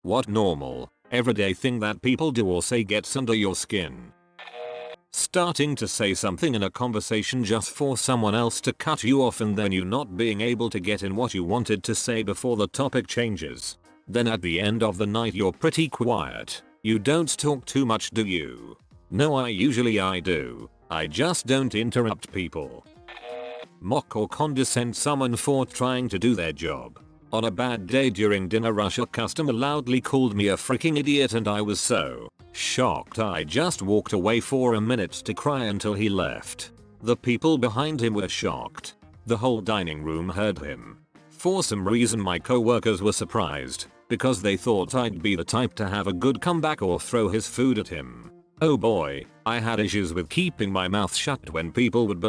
What normal, everyday thing that people do or say gets under your skin? Starting to say something in a conversation just for someone else to cut you off and then you not being able to get in what you wanted to say before the topic changes. Then at the end of the night you're pretty quiet. You don't talk too much, do you? No, I do. I just don't interrupt people. Mock or condescend someone for trying to do their job. On a bad day during dinner rush, a customer loudly called me a freaking idiot and I was so shocked I just walked away for a minute to cry until he left. The people behind him were shocked. The whole dining room heard him. For some reason my coworkers were surprised because they thought I'd be the type to have a good comeback or throw his food at him. Oh boy, I had issues with keeping my mouth shut when people would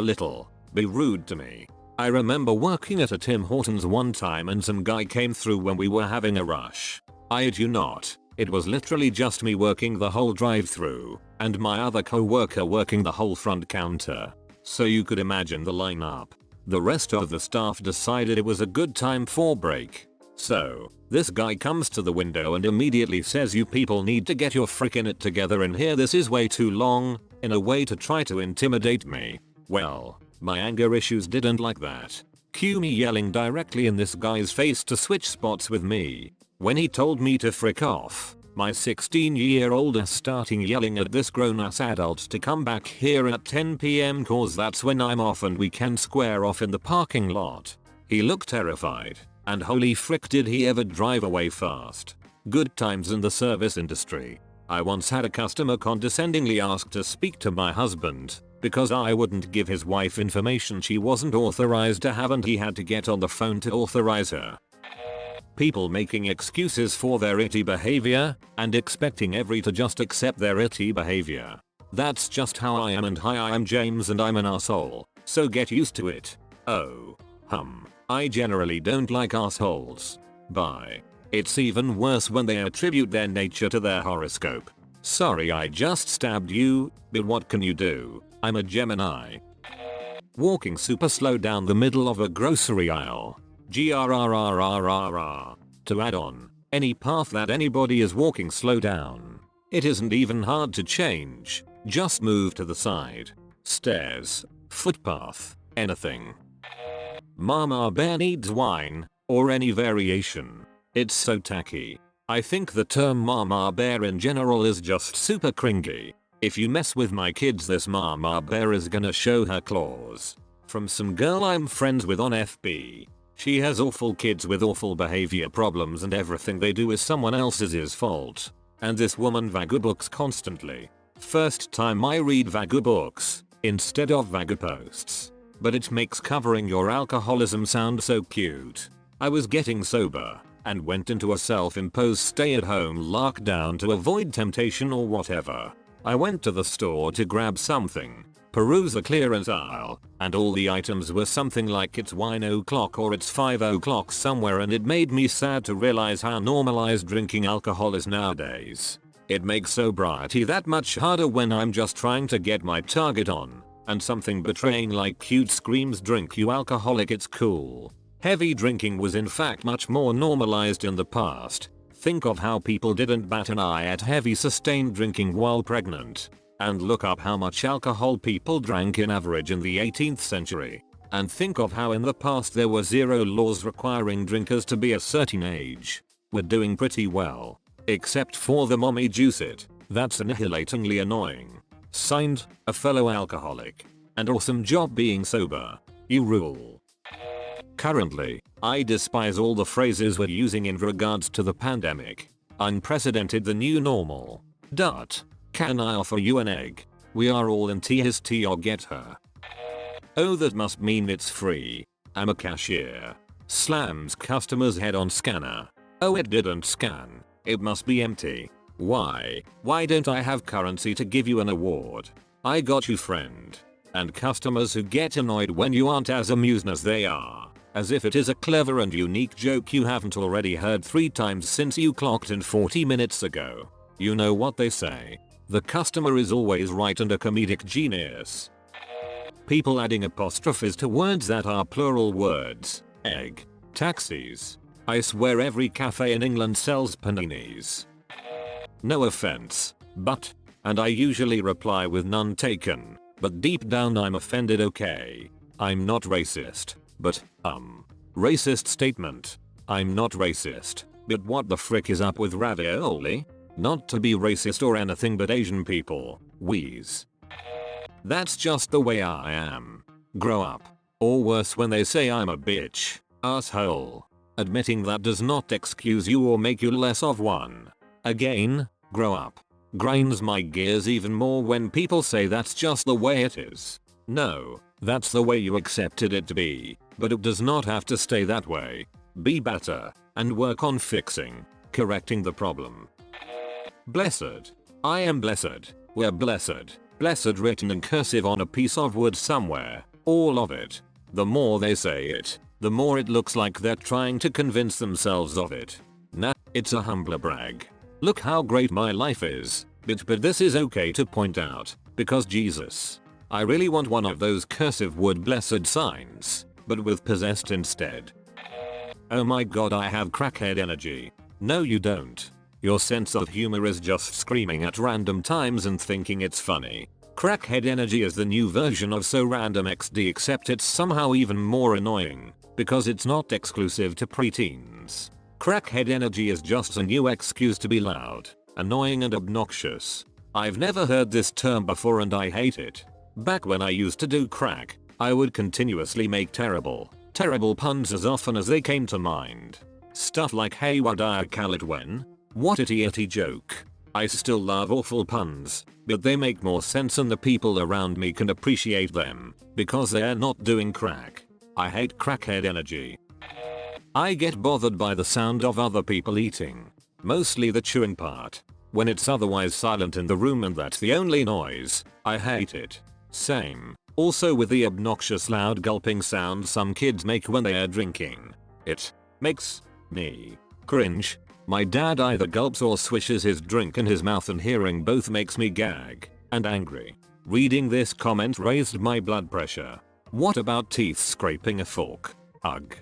be rude to me. I remember working at a Tim Hortons one time and some guy came through when we were having a rush. I kid you not, it was literally just me working the whole drive-through and my other coworker working the whole front counter. So you could imagine the lineup. The rest of the staff decided it was a good time for break. So, this guy comes to the window and immediately says, "You people need to get your frickin' it together in here, this is way too long," in a way to try to intimidate me. Well, my anger issues didn't like that. Cue me yelling directly in this guy's face to switch spots with me. When he told me to frick off, my 16-year-old ass starting yelling at this grown-ass adult to come back here at 10 PM cause that's when I'm off and we can square off in the parking lot. He looked terrified, and holy frick did he ever drive away fast. Good times in the service industry. I once had a customer condescendingly ask to speak to my husband because I wouldn't give his wife information she wasn't authorized to have and he had to get on the phone to authorize her. People making excuses for their itty behavior and expecting everyone to just accept their itty behavior. That's just how I am, and hi, I'm James and I'm an asshole, so get used to it. Oh. I generally don't like assholes. Bye. It's even worse when they attribute their nature to their horoscope. Sorry I just stabbed you, but what can you do? I'm a Gemini. Walking super slow down the middle of a grocery aisle. GRRRRRR. To add on, any path that anybody is walking slow down. It isn't even hard to change. Just move to the side. Stairs. Footpath. Anything. Mama bear needs wine, or any variation. It's so tacky. I think the term mama bear in general is just super cringy. If you mess with my kids, this mama bear is gonna show her claws. From some girl I'm friends with on FB. She has awful kids with awful behavior problems and everything they do is someone else's fault. And this woman vagu books constantly. First time I read vagu books instead of vagu posts. But it makes covering your alcoholism sound so cute. I was getting sober and went into a self-imposed stay-at-home lockdown to avoid temptation or whatever. I went to the store to grab something, peruse the clearance aisle, and all the items were something like it's wine o'clock or it's 5 o'clock somewhere, and it made me sad to realize how normalized drinking alcohol is nowadays. It makes sobriety that much harder when I'm just trying to get my target on, and something betraying like cute screams, "Drink, you alcoholic, it's cool." Heavy drinking was in fact much more normalized in the past. Think of how people didn't bat an eye at heavy sustained drinking while pregnant. And look up how much alcohol people drank in average in the 18th century. And think of how in the past there were zero laws requiring drinkers to be a certain age. We're doing pretty well. Except for the mommy juice it. That's annihilatingly annoying. Signed, a fellow alcoholic. And awesome job being sober. You rule. Currently, I despise all the phrases we're using in regards to the pandemic. Unprecedented, the new normal. Can I offer you an egg? We are all in his tea or get her. Oh, that must mean it's free. I'm a cashier. Slams customer's head on scanner. Oh, it didn't scan. It must be empty. Why? Why don't I have currency to give you an award? I got you, friend. And customers who get annoyed when you aren't as amused as they are. As if it is a clever and unique joke you haven't already heard 3 times since you clocked in 40 minutes ago. You know what they say. The customer is always right and a comedic genius. People adding apostrophes to words that are plural words. Egg. Taxis. I swear every cafe in England sells paninis. No offense, but, and I usually reply with none taken, but deep down I'm offended. Okay. I'm not racist, but, racist statement. I'm not racist, but what the frick is up with ravioli? Not to be racist or anything, but Asian people, wheeze. That's just the way I am. Grow up. Or worse, when they say I'm a bitch, asshole. Admitting that does not excuse you or make you less of one. Again, grow up. Grinds my gears even more when people say that's just the way it is. No, that's the way you accepted it to be, but it does not have to stay that way. Be better, and work on fixing, correcting the problem. Blessed. I am blessed. We're blessed. Blessed written in cursive on a piece of wood somewhere. All of it. The more they say it, the more it looks like they're trying to convince themselves of it. Nah, it's a humbler brag. Look how great my life is. But this is okay to point out, because Jesus. I really want one of those cursive wood blessed signs, but with possessed instead. Oh my god, I have crackhead energy. No you don't. Your sense of humor is just screaming at random times and thinking it's funny. Crackhead energy is the new version of so random XD, except it's somehow even more annoying, because it's not exclusive to preteens. Crackhead energy is just a new excuse to be loud, annoying and obnoxious. I've never heard this term before and I hate it. Back when I used to do crack, I would continuously make terrible puns as often as they came to mind. Stuff like hey what I call it when? What itty joke. I still love awful puns, but they make more sense and the people around me can appreciate them, because they're not doing crack. I hate crackhead energy. I get bothered by the sound of other people eating. Mostly the chewing part. When it's otherwise silent in the room and that's the only noise, I hate it. Same. Also with the obnoxious loud gulping sound some kids make when they are drinking. It makes me cringe. My dad either gulps or swishes his drink in his mouth and hearing both makes me gag and angry. Reading this comment raised my blood pressure. What about teeth scraping a fork? Ugh.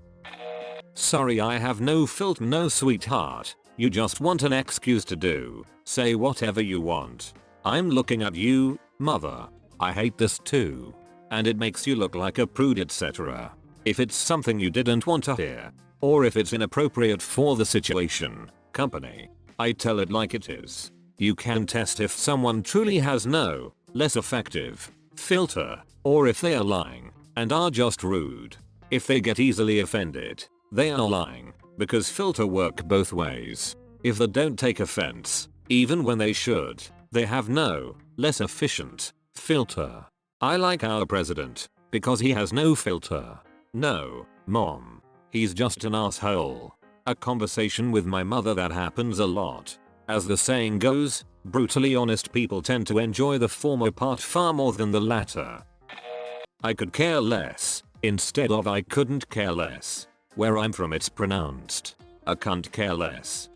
Sorry I have no filter, no sweetheart. You just want an excuse to say whatever you want. I'm looking at you, mother. I hate this too. And it makes you look like a prude, etc. If it's something you didn't want to hear, or if it's inappropriate for the situation, company, I tell it like it is. You can test if someone truly has no, less effective, filter, or if they are lying, and are just rude. If they get easily offended, they are lying, because filter work both ways. If they don't take offense, even when they should, they have no, less efficient, filter. I like our president, because he has no filter. No, mom. He's just an asshole. A conversation with my mother that happens a lot. As the saying goes, brutally honest people tend to enjoy the former part far more than the latter. I could care less, instead of I couldn't care less. Where I'm from it's pronounced, I can't care less.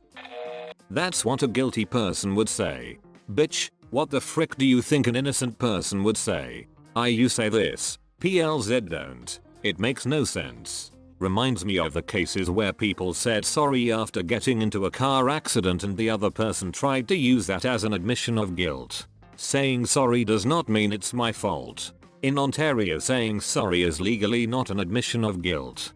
That's what a guilty person would say. Bitch, what the frick do you think an innocent person would say? You say this, PLZ don't. It makes no sense. Reminds me of the cases where people said sorry after getting into a car accident and the other person tried to use that as an admission of guilt. Saying sorry does not mean it's my fault. In Ontario, saying sorry is legally not an admission of guilt.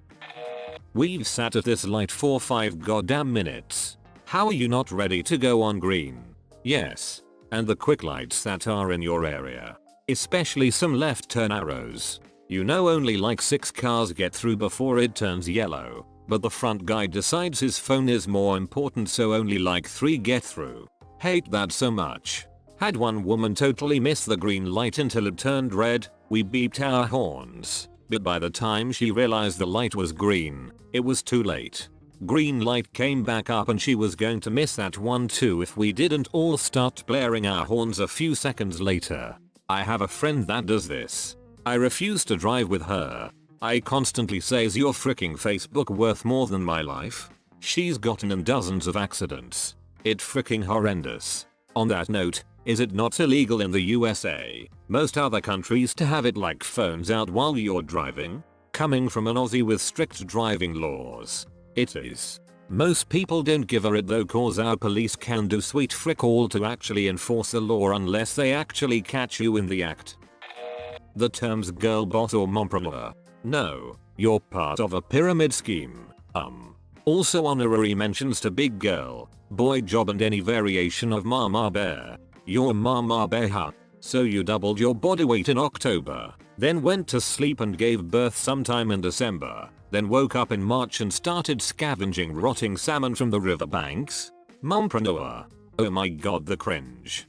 We've sat at this light for 5 goddamn minutes. How are you not ready to go on green? Yes. And the quick lights that are in your area. Especially some left turn arrows. You know only like 6 cars get through before it turns yellow, but the front guy decides his phone is more important so only like 3 get through. Hate that so much. Had one woman totally miss the green light until it turned red, we beeped our horns, but by the time she realized the light was green, it was too late. Green light came back up and she was going to miss that one too if we didn't all start blaring our horns a few seconds later. I have a friend that does this. I refuse to drive with her. I constantly say, is your freaking Facebook worth more than my life? She's gotten in dozens of accidents. It's freaking horrendous. On that note, is it not illegal in the USA, most other countries, to have it like phones out while you're driving? Coming from an Aussie with strict driving laws. It is. Most people don't give a it though, cause our police can do sweet frick all to actually enforce the law unless they actually catch you in the act. The terms girl boss or mompreneur. No, you're part of a pyramid scheme. Also honorary mentions to big girl, boy job and any variation of mama bear. You're mama bear, huh? So you doubled your body weight in October, then went to sleep and gave birth sometime in December, then woke up in March and started scavenging rotting salmon from the riverbanks? Mompreneur. Oh my god, the cringe.